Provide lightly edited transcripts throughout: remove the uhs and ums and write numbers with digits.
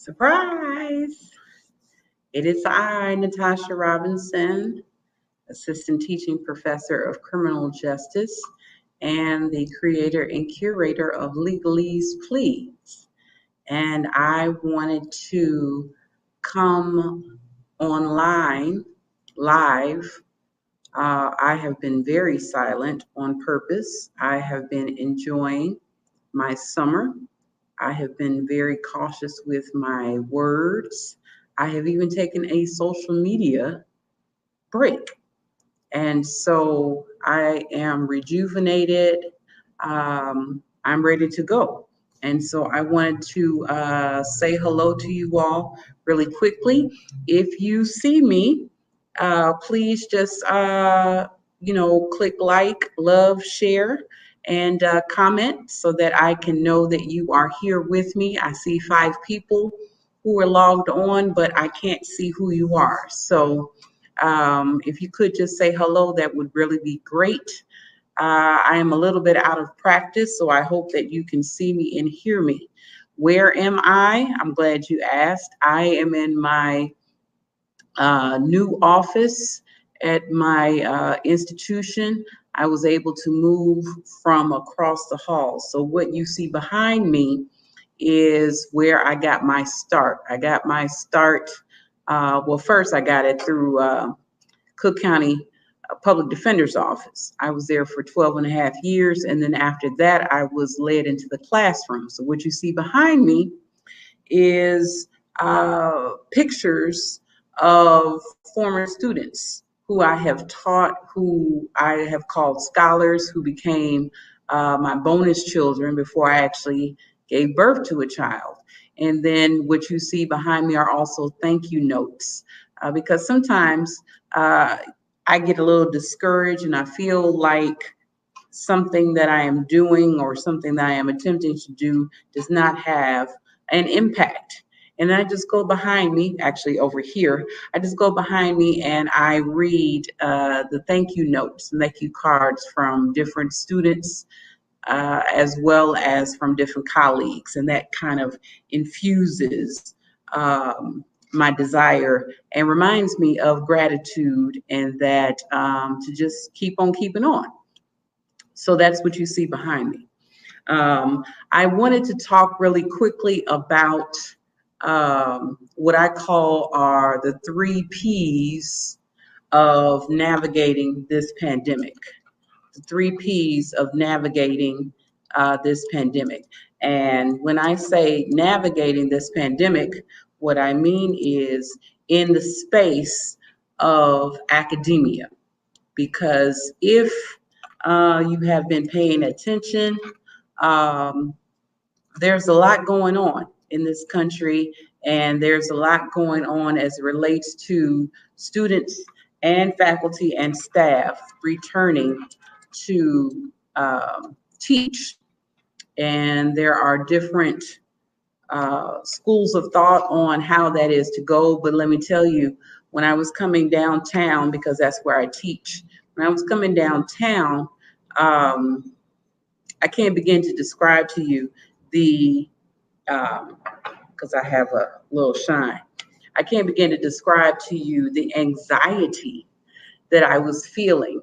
Surprise! It is I, Natasha Robinson, Assistant Teaching Professor of Criminal Justice and the creator and curator of Legalese Please. And I wanted to come online, live. I have been very silent on purpose. I have been enjoying my summer. I have been very cautious with my words. I have even taken a social media break. And so I am rejuvenated. I'm ready to go. And so I wanted to say hello to you all really quickly. If you see me, please just, click like, love, share, and comment so that I can know that you are here with me. I see 5 people who are logged on, but I can't see who you are. So if you could just say hello, that would really be great. I am a little bit out of practice, so I hope that you can see me and hear me. Where am I? I'm glad you asked. I am in my new office at my institution. I was able to move from across the hall. So what you see behind me is where I got my start. I got my start, first I got it through Cook County Public Defender's Office. I was there for 12 and a half years. And then after that, I was led into the classroom. So what you see behind me is pictures of former students who I have taught, who I have called scholars, who became my bonus children before I actually gave birth to a child. And then what you see behind me are also thank you notes, because sometimes I get a little discouraged and I feel like something that I am doing or something that I am attempting to do does not have an impact. And I just go behind me, actually over here, I just go behind me and I read the thank you notes and thank you cards from different students as well as from different colleagues. And that kind of infuses my desire and reminds me of gratitude and that to just keep on keeping on. So that's what you see behind me. I wanted to talk really quickly about what I call are the 3 Ps of navigating this pandemic. The 3 Ps of navigating this pandemic. And when I say navigating this pandemic, what I mean is in the space of academia. Because if you have been paying attention, there's a lot going on in this country, and there's a lot going on as it relates to students and faculty and staff returning to teach. And there are different schools of thought on how that is to go. But let me tell you, when I was coming downtown, because that's where I teach, when I was coming downtown, I can't begin to describe to you the, because I have a little shine, I can't begin to describe to you the anxiety that I was feeling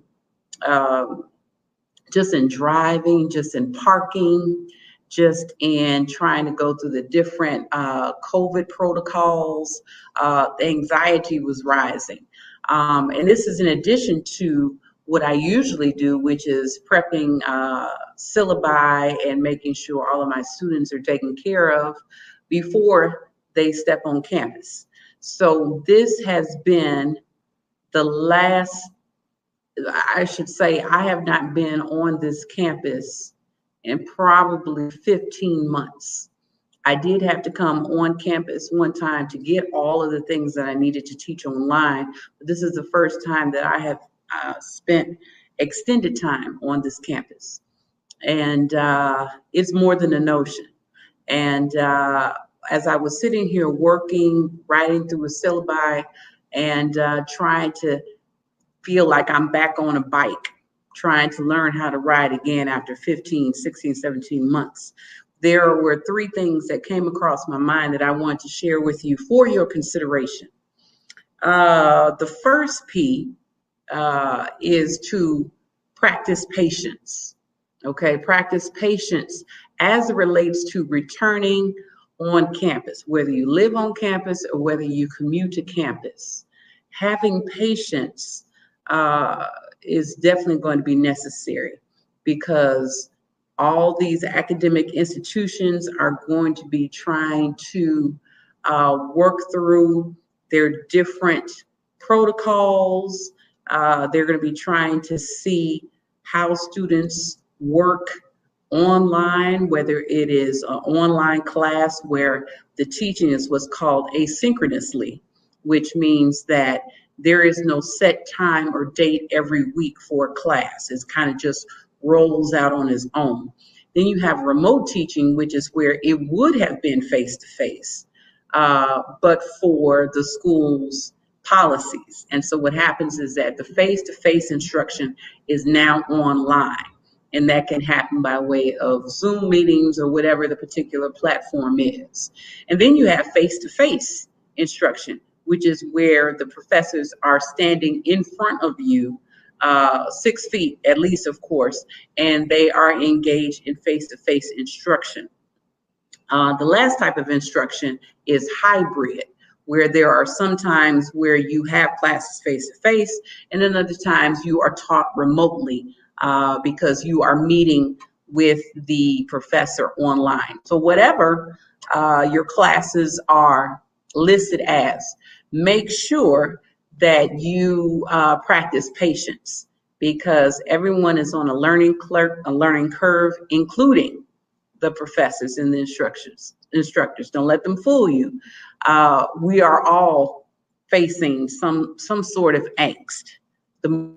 just in driving, just in parking, just in trying to go through the different COVID protocols. The anxiety was rising. And this is in addition to what I usually do, which is prepping syllabi and making sure all of my students are taken care of before they step on campus. So this has been the last, I should say, I have not been on this campus in probably 15 months. I did have to come on campus one time to get all of the things that I needed to teach online. But this is the first time that I have spent extended time on this campus. And it's more than a notion. And as I was sitting here working, writing through a syllabi, and trying to feel like I'm back on a bike, trying to learn how to ride again after 15, 16, 17 months. there were three things that came across my mind that I want to share with you for your consideration. The first P is to practice patience. Okay, practice patience as it relates to returning on campus, whether you live on campus or whether you commute to campus. Having patience is definitely going to be necessary because all these academic institutions are going to be trying to work through their different protocols. They're going to be trying to see how students work online, whether it is an online class where the teaching is what's called asynchronously, which means that there is no set time or date every week for a class. It's kind of just rolls out on its own. Then you have remote teaching, which is where it would have been face-to-face, but for the school's policies. And so what happens is that the face-to-face instruction is now online. And that can happen by way of Zoom meetings or whatever the particular platform is. And then you have face-to-face instruction, which is where the professors are standing in front of you, 6 feet at least, of course, and they are engaged in face-to-face instruction. The last type of instruction is hybrid, where there are some times where you have classes face-to-face, and then other times you are taught remotely because you are meeting with the professor online. So whatever your classes are listed as, make sure that you practice patience because everyone is on a learning curve, including the professors and the instructors. Don't let them fool you. We are all facing some sort of angst. The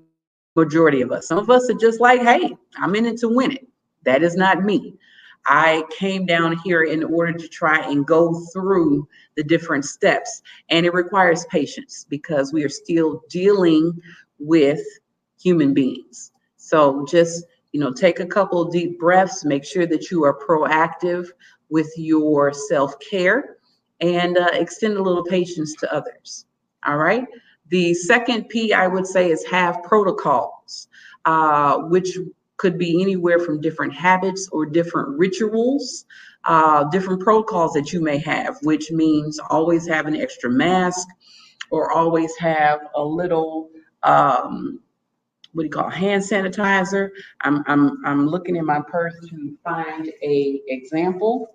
majority of us. Some of us are just like, hey, I'm in it to win it. That is not me. I came down here in order to try and go through the different steps, and it requires patience because we are still dealing with human beings. So just, take a couple of deep breaths, make sure that you are proactive with your self-care, and extend a little patience to others. All right. The second P I would say is have protocols, which could be anywhere from different habits or different rituals, different protocols that you may have, which means always have an extra mask or always have a little, hand sanitizer. I'm looking in my purse to find a example.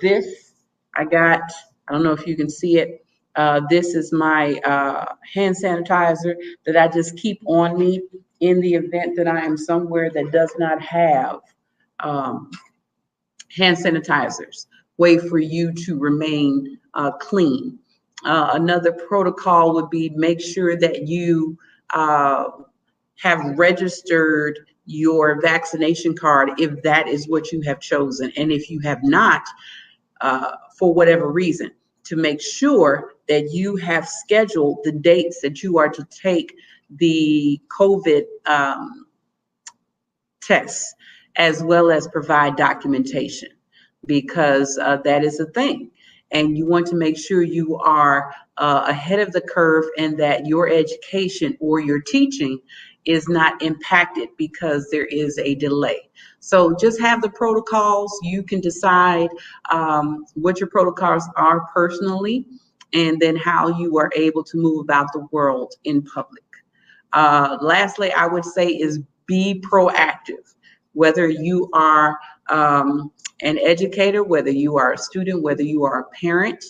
This I got, I don't know if you can see it. This is my hand sanitizer that I just keep on me in the event that I am somewhere that does not have hand sanitizers. Way for you to remain clean. Another protocol would be make sure that you have registered your vaccination card if that is what you have chosen. And if you have not, for whatever reason, to make sure that you have scheduled the dates that you are to take the COVID tests, as well as provide documentation, because that is a thing. And you want to make sure you are ahead of the curve and that your education or your teaching is not impacted because there is a delay. So just have the protocols. You can decide what your protocols are personally, and then how you are able to move about the world in public. Lastly, I would say is be proactive. Whether you are an educator, whether you are a student, whether you are a parent,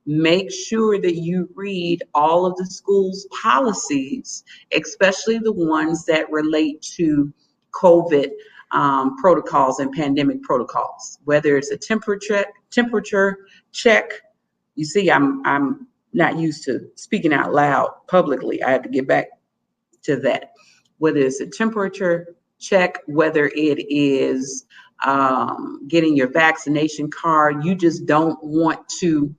make sure that you read all of the school's policies, especially the ones that relate to COVID protocols and pandemic protocols. Whether it's a temperature check. You see, I'm not used to speaking out loud publicly. I have to get back to that. Whether it's a temperature check, whether it is getting your vaccination card, you just don't want to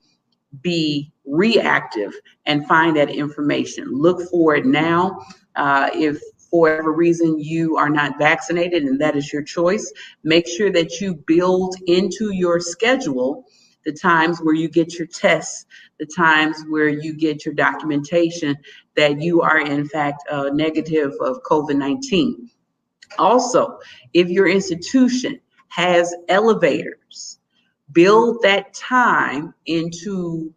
be reactive and find that information. Look for it now. If for whatever reason you are not vaccinated, and that is your choice, make sure that you build into your schedule the times where you get your tests, the times where you get your documentation that you are in fact negative of COVID-19. Also, if your institution has elevators, build that time into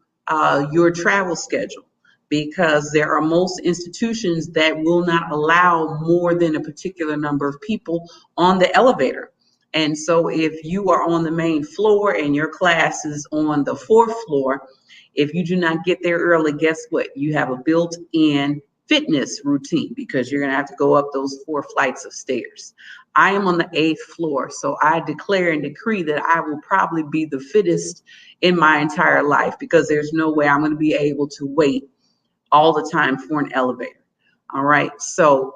your travel schedule, because there are most institutions that will not allow more than a particular number of people on the elevator. And so if you are on the main floor and your class is on the fourth floor, if you do not get there early, guess what? You have a built-in fitness routine, because you're going to have to go up those 4 flights of stairs. I am on the 8th floor, so I declare and decree that I will probably be the fittest in my entire life, because there's no way I'm going to be able to wait all the time for an elevator. All right. So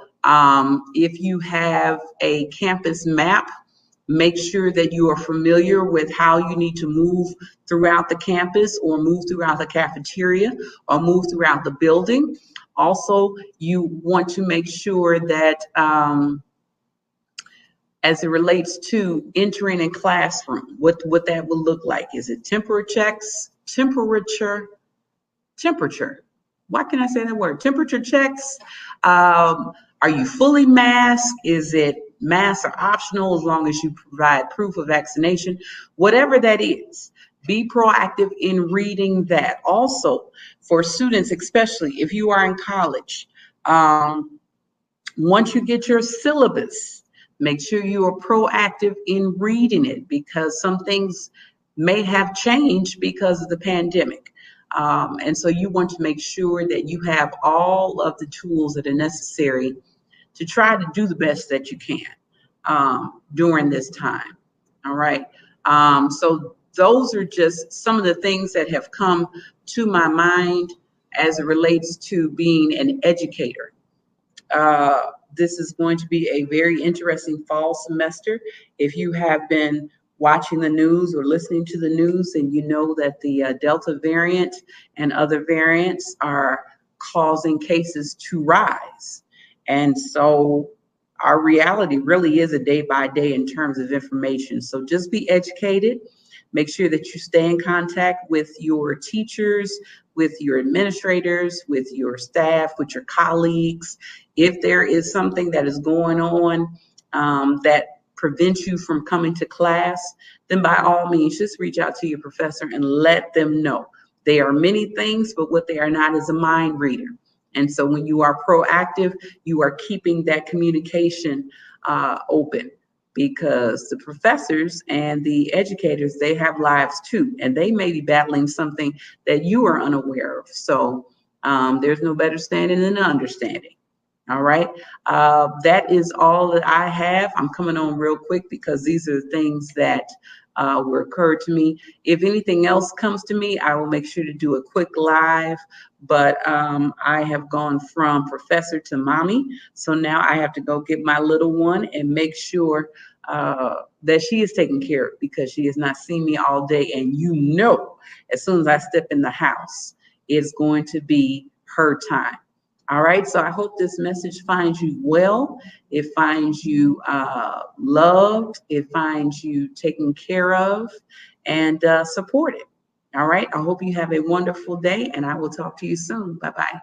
if you have a campus map, make sure that you are familiar with how you need to move throughout the campus, or move throughout the cafeteria, or move throughout the building. Also, you want to make sure that as it relates to entering a classroom, what that will look like. Is it temperature checks? Temperature. Why can I say that word? Temperature checks. Are you fully masked? Is it masks are optional as long as you provide proof of vaccination? Whatever that is, be proactive in reading that. Also, for students, especially if you are in college, once you get your syllabus, make sure you are proactive in reading it, because some things may have changed because of the pandemic. And so you want to make sure that you have all of the tools that are necessary to try to do the best that you can during this time. All right. So those are just some of the things that have come to my mind as it relates to being an educator. This is going to be a very interesting fall semester. If you have been watching the news or listening to the news, and you know that the Delta variant and other variants are causing cases to rise. And so our reality really is a day by day in terms of information. So just be educated. Make sure that you stay in contact with your teachers, with your administrators, with your staff, with your colleagues. If there is something that is going on that prevents you from coming to class, then by all means, just reach out to your professor and let them know. They are many things, but what they are not is a mind reader. And so when you are proactive, you are keeping that communication open, because the professors and the educators, they have lives too, and they may be battling something that you are unaware of. So there's no better standing than understanding. All right. That is all that I have. I'm coming on real quick because these are the things that were occurred to me. If anything else comes to me, I will make sure to do a quick live. But I have gone from professor to mommy. So now I have to go get my little one and make sure that she is taken care of, because she has not seen me all day. And as soon as I step in the house, it's going to be her time. All right, so I hope this message finds you well. It finds you loved. It finds you taken care of and supported. All right, I hope you have a wonderful day, and I will talk to you soon. Bye-bye.